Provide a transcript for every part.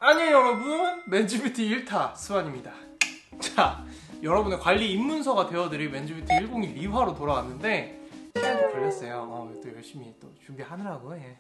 안녕 여러분, 맨즈뷰티 1타 수환입니다. 자, 여러분의 관리 입문서가 되어드릴 맨즈뷰티 101 2화로 돌아왔는데 시간이 좀 걸렸어요. 또 열심히 또 준비하느라고 해.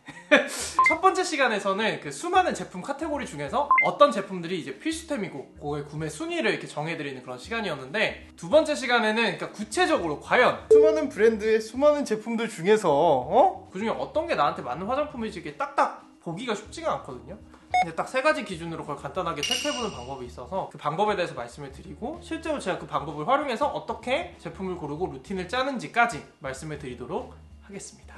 첫 번째 시간에서는 그 수많은 제품 카테고리 중에서 어떤 제품들이 이제 필수템이고 그거의 구매 순위를 이렇게 정해드리는 그런 시간이었는데, 두 번째 시간에는 그러니까 구체적으로 과연 수많은 브랜드의 수많은 제품들 중에서 그 중에 어떤 게 나한테 맞는 화장품인지 이렇게 딱딱 보기가 쉽지가 않거든요. 근데 딱 세 가지 기준으로 그걸 간단하게 체크해보는 방법이 있어서 그 방법에 대해서 말씀을 드리고, 실제로 제가 그 방법을 활용해서 어떻게 제품을 고르고 루틴을 짜는지까지 말씀을 드리도록 하겠습니다.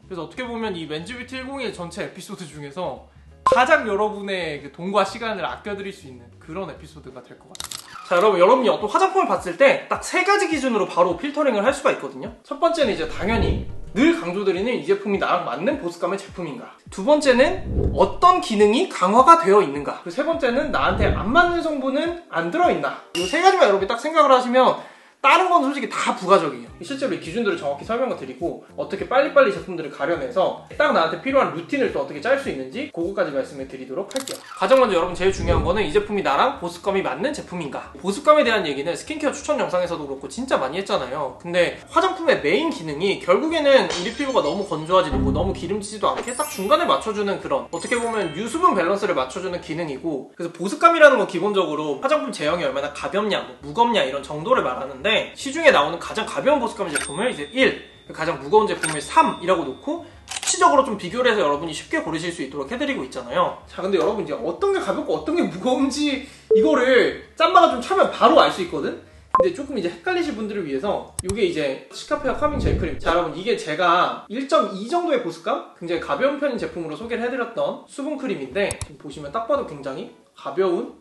그래서 어떻게 보면 이 맨즈뷰티 101 전체 에피소드 중에서 가장 여러분의 그 돈과 시간을 아껴드릴 수 있는 그런 에피소드가 될 것 같아요. 자, 여러분이 어떤 화장품을 봤을 때 딱 세 가지 기준으로 바로 필터링을 할 수가 있거든요. 첫 번째는 이제 당연히 늘 강조드리는 이 제품이 나랑 맞는 보습감의 제품인가. 두 번째는 어떤 기능이 강화가 되어 있는가. 그리고 세 번째는 나한테 안 맞는 성분은 안 들어있나. 이 세 가지만 여러분이 딱 생각을 하시면 다른 건 솔직히 다 부가적이에요. 실제로 이 기준들을 정확히 설명을 드리고 어떻게 빨리빨리 제품들을 가려내서 딱 나한테 필요한 루틴을 또 어떻게 짤 수 있는지 그거까지 말씀을 드리도록 할게요. 가장 먼저 여러분 제일 중요한 거는 이 제품이 나랑 보습감이 맞는 제품인가. 보습감에 대한 얘기는 스킨케어 추천 영상에서도 그렇고 진짜 많이 했잖아요. 근데 화장품의 메인 기능이 결국에는 우리 피부가 너무 건조하지도 않고 너무 기름지지도 않게 딱 중간에 맞춰주는 그런, 어떻게 보면 유수분 밸런스를 맞춰주는 기능이고, 그래서 보습감이라는 건 기본적으로 화장품 제형이 얼마나 가볍냐, 무겁냐 이런 정도를 말하는데, 시중에 나오는 가장 가벼운 보습감 제품을 이제 1, 가장 무거운 제품을 3이라고 놓고 수치적으로 좀 비교를 해서 여러분이 쉽게 고르실 수 있도록 해드리고 있잖아요. 자, 근데 여러분 이제 어떤 게 가볍고 어떤 게 무거운지 이거를 짬바가 좀 차면 바로 알 수 있거든? 근데 조금 이제 헷갈리실 분들을 위해서 이게 이제 시카페아 카밍 젤 크림. 자, 여러분 이게 제가 1.2 정도의 보습감? 굉장히 가벼운 편인 제품으로 소개를 해드렸던 수분 크림인데, 지금 보시면 딱 봐도 굉장히 가벼운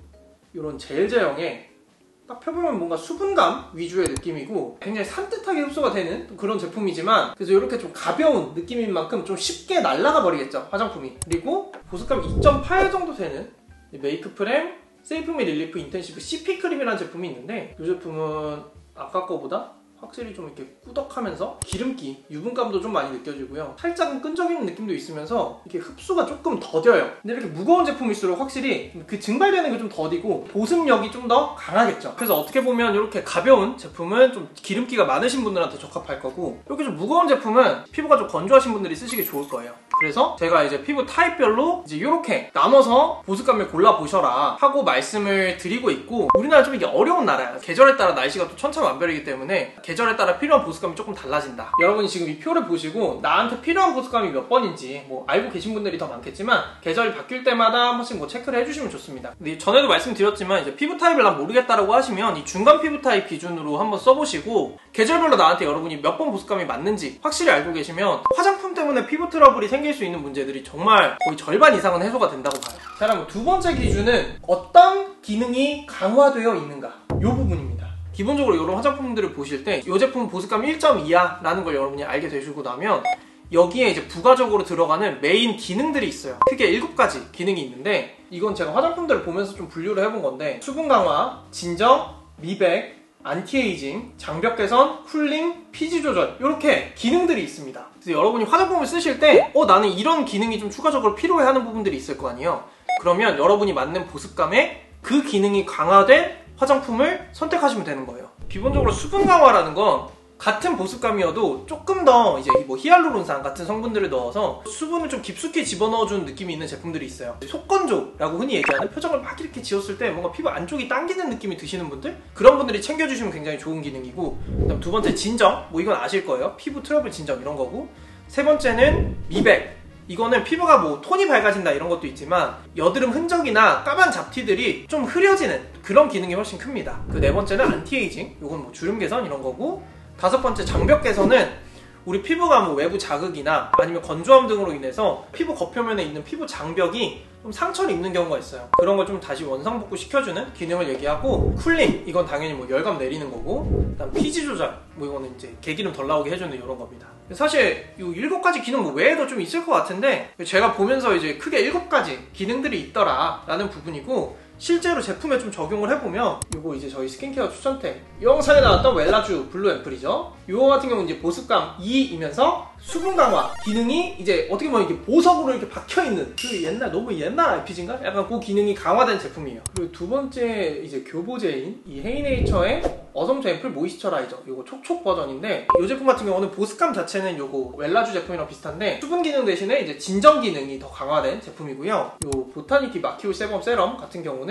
이런 젤 제형의, 딱 펴보면 뭔가 수분감 위주의 느낌이고 굉장히 산뜻하게 흡수가 되는 그런 제품이지만, 그래서 이렇게 좀 가벼운 느낌인 만큼 좀 쉽게 날아가 버리겠죠, 화장품이. 그리고 보습감 2.8 정도 되는 메이크 프렘 세이프미 릴리프 인텐시브 CP 크림이라는 제품이 있는데, 이 제품은 아까 거보다 확실히 좀 이렇게 꾸덕하면서 기름기, 유분감도 좀 많이 느껴지고요. 살짝은 끈적이는 느낌도 있으면서 이렇게 흡수가 조금 더뎌요. 근데 이렇게 무거운 제품일수록 확실히 그 증발되는 게 좀 더디고 보습력이 좀 더 강하겠죠. 그래서 어떻게 보면 이렇게 가벼운 제품은 좀 기름기가 많으신 분들한테 적합할 거고, 이렇게 좀 무거운 제품은 피부가 좀 건조하신 분들이 쓰시기 좋을 거예요. 그래서 제가 이제 피부 타입별로 이제 이렇게 나눠서 보습감을 골라보셔라 하고 말씀을 드리고 있고, 우리나라 좀 이게 어려운 나라야. 계절에 따라 날씨가 또 천차만별이기 때문에 계절에 따라 필요한 보습감이 조금 달라진다. 여러분이 지금 이 표를 보시고 나한테 필요한 보습감이 몇 번인지 뭐 알고 계신 분들이 더 많겠지만, 계절이 바뀔 때마다 한 번씩 뭐 체크를 해주시면 좋습니다. 근데 전에도 말씀드렸지만 이제 피부 타입을 난 모르겠다라고 하시면 이 중간 피부 타입 기준으로 한번 써보시고, 계절별로 나한테 여러분이 몇 번 보습감이 맞는지 확실히 알고 계시면 화장품 때문에 피부 트러블이 생길 수 있는 문제들이 정말 거의 절반 이상은 해소가 된다고 봐요. 자, 그럼 두 번째 기준은 어떤 기능이 강화되어 있는가, 이 부분입니다. 기본적으로 이런 화장품들을 보실 때 이 제품은 보습감 1.2야 라는 걸 여러분이 알게 되시고 나면, 여기에 이제 부가적으로 들어가는 메인 기능들이 있어요. 크게 7가지 기능이 있는데, 이건 제가 화장품들을 보면서 좀 분류를 해본 건데, 수분 강화, 진정, 미백, 안티에이징, 장벽 개선, 쿨링, 피지 조절, 이렇게 기능들이 있습니다. 그래서 여러분이 화장품을 쓰실 때 나는 이런 기능이 좀 추가적으로 필요해하는 부분들이 있을 거 아니에요. 그러면 여러분이 맞는 보습감에 그 기능이 강화된 화장품을 선택하시면 되는 거예요. 기본적으로 수분 강화라는 건 같은 보습감이어도 조금 더 이제 뭐 히알루론산 같은 성분들을 넣어서 수분을 좀 깊숙이 집어넣어주는 느낌이 있는 제품들이 있어요. 속건조라고 흔히 얘기하는, 표정을 막 이렇게 지었을 때 뭔가 피부 안쪽이 당기는 느낌이 드시는 분들, 그런 분들이 챙겨주시면 굉장히 좋은 기능이고, 그다음 두 번째 진정, 뭐 이건 아실 거예요. 피부 트러블 진정 이런 거고, 세 번째는 미백. 이거는 피부가 뭐 톤이 밝아진다 이런 것도 있지만 여드름 흔적이나 까만 잡티들이 좀 흐려지는 그런 기능이 훨씬 큽니다. 그 네 번째는 안티에이징, 이건 뭐 주름 개선 이런 거고, 다섯 번째 장벽 개선은 우리 피부가 뭐 외부 자극이나 아니면 건조함 등으로 인해서 피부 겉표면에 있는 피부 장벽이 좀 상처를 입는 경우가 있어요. 그런 걸 좀 다시 원상복구 시켜주는 기능을 얘기하고, 쿨링, 이건 당연히 뭐 열감 내리는 거고, 그다음 피지 조절, 뭐 이거는 이제 개기름 덜 나오게 해주는 이런 겁니다. 사실 이 7가지 기능 뭐 외에도 좀 있을 것 같은데, 제가 보면서 이제 크게 7가지 기능들이 있더라 라는 부분이고, 실제로 제품에 좀 적용을 해보면 요거 이제 저희 스킨케어 추천템 영상에 나왔던 웰라쥬 블루 앰플이죠. 요거 같은 경우는 이제 보습감 2이면서 수분 강화 기능이 이제 어떻게 보면 이게 보석으로 이렇게 박혀있는 그 옛날 너무 옛날 RPG인가? 약간 그 기능이 강화된 제품이에요. 그리고 두 번째 이제 교보제인 이 헤이네이처의 어섬 앰플 모이스처라이저 요거 촉촉 버전인데 이 제품 같은 경우는 보습감 자체는 요거 웰라쥬 제품이랑 비슷한데 수분 기능 대신에 이제 진정 기능이 더 강화된 제품이고요. 요 보타니티 마키올 세범 세럼 같은 경우는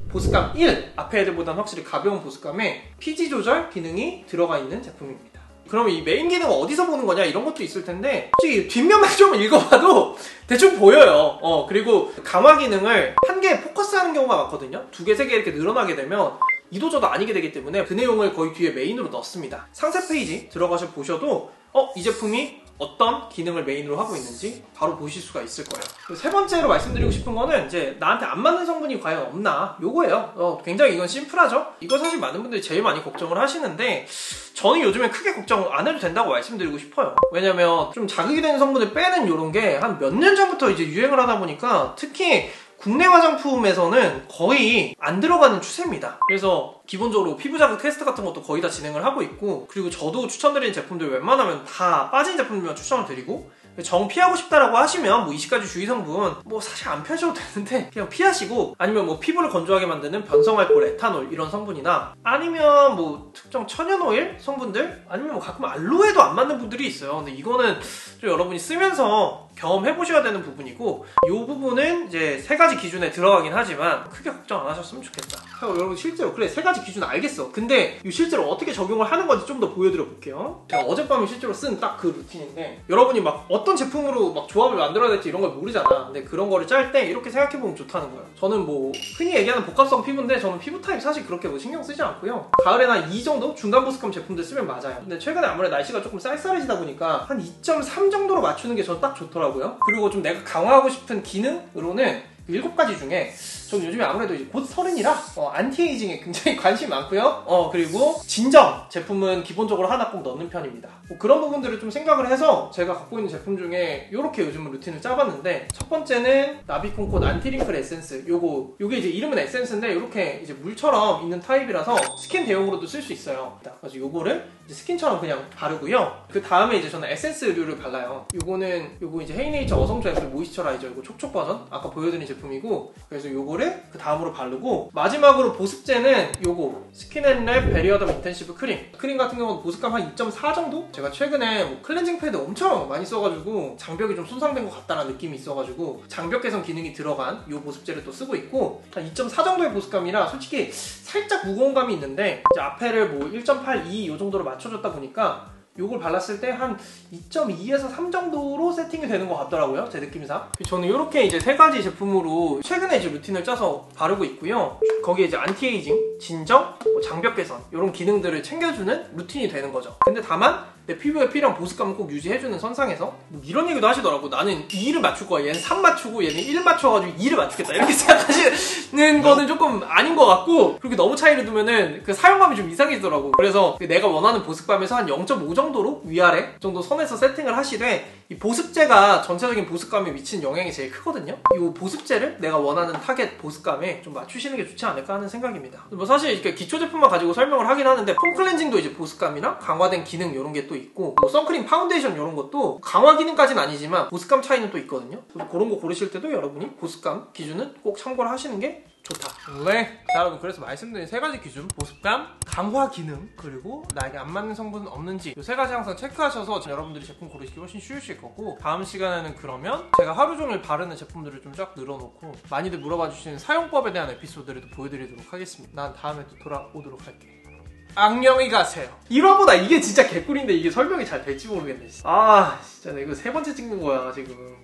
보습감 1 앞에 애들보다는 확실히 가벼운 보습감에 피지 조절 기능이 들어가 있는 제품입니다. 그럼 이 메인 기능 어디서 보는 거냐 이런 것도 있을 텐데 솔직히 뒷면만 좀 읽어봐도 대충 보여요. 그리고 강화 기능을 한 개에 포커스하는 경우가 많거든요. 두 개, 세 개 이렇게 늘어나게 되면 이도저도 아니게 되기 때문에 그 내용을 거의 뒤에 메인으로 넣습니다. 상세 페이지 들어가서 보셔도 이 제품이 어떤 기능을 메인으로 하고 있는지 바로 보실 수가 있을 거예요. 세 번째로 말씀드리고 싶은 거는 이제 나한테 안 맞는 성분이 과연 없나 요거예요. 굉장히 이건 심플하죠. 이거 사실 많은 분들이 제일 많이 걱정을 하시는데 저는 요즘에 크게 걱정 안 해도 된다고 말씀드리고 싶어요. 왜냐면 좀 자극이 되는 성분을 빼는 요런 게 한 몇 년 전부터 이제 유행을 하다 보니까 특히 국내 화장품에서는 거의 안 들어가는 추세입니다. 그래서 기본적으로 피부 자극 테스트 같은 것도 거의 다 진행을 하고 있고 그리고 저도 추천드리는 제품들 웬만하면 다 빠진 제품들만 추천을 드리고 정 피하고 싶다라고 하시면 뭐 20가지 주의 성분 뭐 사실 안 펴셔도 되는데 그냥 피하시고 아니면 뭐 피부를 건조하게 만드는 변성알코올, 에탄올 이런 성분이나 아니면 뭐 특정 천연오일 성분들 아니면 뭐 가끔 알로에도 안 맞는 분들이 있어요. 근데 이거는 좀 여러분이 쓰면서 경험해보셔야 되는 부분이고 이 부분은 이제 세 가지 기준에 들어가긴 하지만 크게 걱정 안 하셨으면 좋겠다. 여러분 실제로 그래 세 가지 기준 알겠어. 근데 이 실제로 어떻게 적용을 하는 건지 좀 더 보여드려 볼게요. 제가 어젯밤에 실제로 쓴 딱 그 루틴인데 여러분이 막 어떤 제품으로 막 조합을 만들어야 될지 이런 걸 모르잖아. 근데 그런 거를 짤 때 이렇게 생각해보면 좋다는 거예요. 저는 뭐 흔히 얘기하는 복합성 피부인데 저는 피부 타입 사실 그렇게 뭐 신경 쓰지 않고요. 가을에는 한 2 정도 중간 보습감 제품들 쓰면 맞아요. 근데 최근에 아무래도 날씨가 조금 쌀쌀해지다 보니까 한 2.3 정도로 맞추는 게 저는 딱 좋더라고요. 그리고 좀 내가 강화하고 싶은 기능으로는 7가지 중에 저는 요즘에 아무래도 이제 곧 30이라 안티에이징에 굉장히 관심이 많고요. 그리고 진정 제품은 기본적으로 하나 꼭 넣는 편입니다. 뭐 그런 부분들을 좀 생각을 해서 제가 갖고 있는 제품 중에 이렇게 요즘 루틴을 짜봤는데 첫 번째는 나비콘콧 안티링클 에센스 요게 이제 이름은 에센스인데 이렇게 이제 물처럼 있는 타입이라서 스킨 대용으로도 쓸 수 있어요. 그래서 요거를 이제 스킨처럼 그냥 바르고요. 그 다음에 이제 저는 에센스류를 발라요. 요거 이제 헤이네이처 어섬 앰플 모이스처라이저 이거 촉촉 버전 아까 보여드린 제품이고 그래서 요거를 그 다음으로 바르고 마지막으로 보습제는 요거 스킨앤랩 베리어덤 인텐시브 크림 같은 경우는 보습감 한 2.4 정도? 제가 최근에 뭐 클렌징 패드 엄청 많이 써가지고 장벽이 좀 손상된 것 같다는 느낌이 있어가지고 장벽 개선 기능이 들어간 요 보습제를 또 쓰고 있고 한 2.4 정도의 보습감이라 솔직히 살짝 무거운 감이 있는데 이제 앞에를 뭐 1.8, 2 요 정도로 맞춰줬다 보니까 요걸 발랐을 때 한 2.2에서 3 정도로 세팅이 되는 것 같더라고요. 제 느낌상. 저는 이렇게 이제 세 가지 제품으로 최근에 이제 루틴을 짜서 바르고 있고요. 거기에 이제 안티에이징, 진정, 장벽 개선 이런 기능들을 챙겨주는 루틴이 되는 거죠. 근데 다만 내 피부에 필요한 보습감은 꼭 유지해주는 선상에서 뭐 이런 얘기도 하시더라고. 나는 2를 맞출 거야. 얘는 3 맞추고 얘는 1 맞춰가지고 2를 맞추겠다. 이렇게 생각하시는 거는 조금 아닌 것 같고 그렇게 너무 차이를 두면은 그 사용감이 좀 이상해지더라고. 그래서 내가 원하는 보습감에서 한 0.5 정도로 위아래 정도 선에서 세팅을 하시되 이 보습제가 전체적인 보습감에 미치는 영향이 제일 크거든요. 이 보습제를 내가 원하는 타겟 보습감에 좀 맞추시는 게 좋지 않을까 하는 생각입니다. 뭐 사실 이렇게 기초 제품만 가지고 설명을 하긴 하는데 폼 클렌징도 이제 보습감이랑 강화된 기능 이런 게 또 있고 뭐 선크림, 파운데이션 이런 것도 강화 기능까지는 아니지만 보습감 차이는 또 있거든요. 그래서 그런 거 고르실 때도 여러분이 보습감 기준은 꼭 참고를 하시는 게 좋다. 네. 자, 여러분 그래서 말씀드린 세 가지 기준 보습감, 강화 기능, 그리고 나에게 안 맞는 성분은 없는지 이 세 가지 항상 체크하셔서 여러분들이 제품 고르시기 훨씬 쉬우실 거고 다음 시간에는 그러면 제가 하루 종일 바르는 제품들을 좀 쫙 늘어놓고 많이들 물어봐 주시는 사용법에 대한 에피소드를 또 보여드리도록 하겠습니다. 난 다음에 또 돌아오도록 할게. 안녕히 가세요. 1화보다 이게 진짜 개꿀인데 이게 설명이 잘 될지 모르겠네. 진짜 내가 이거 세 번째 찍는 거야 지금.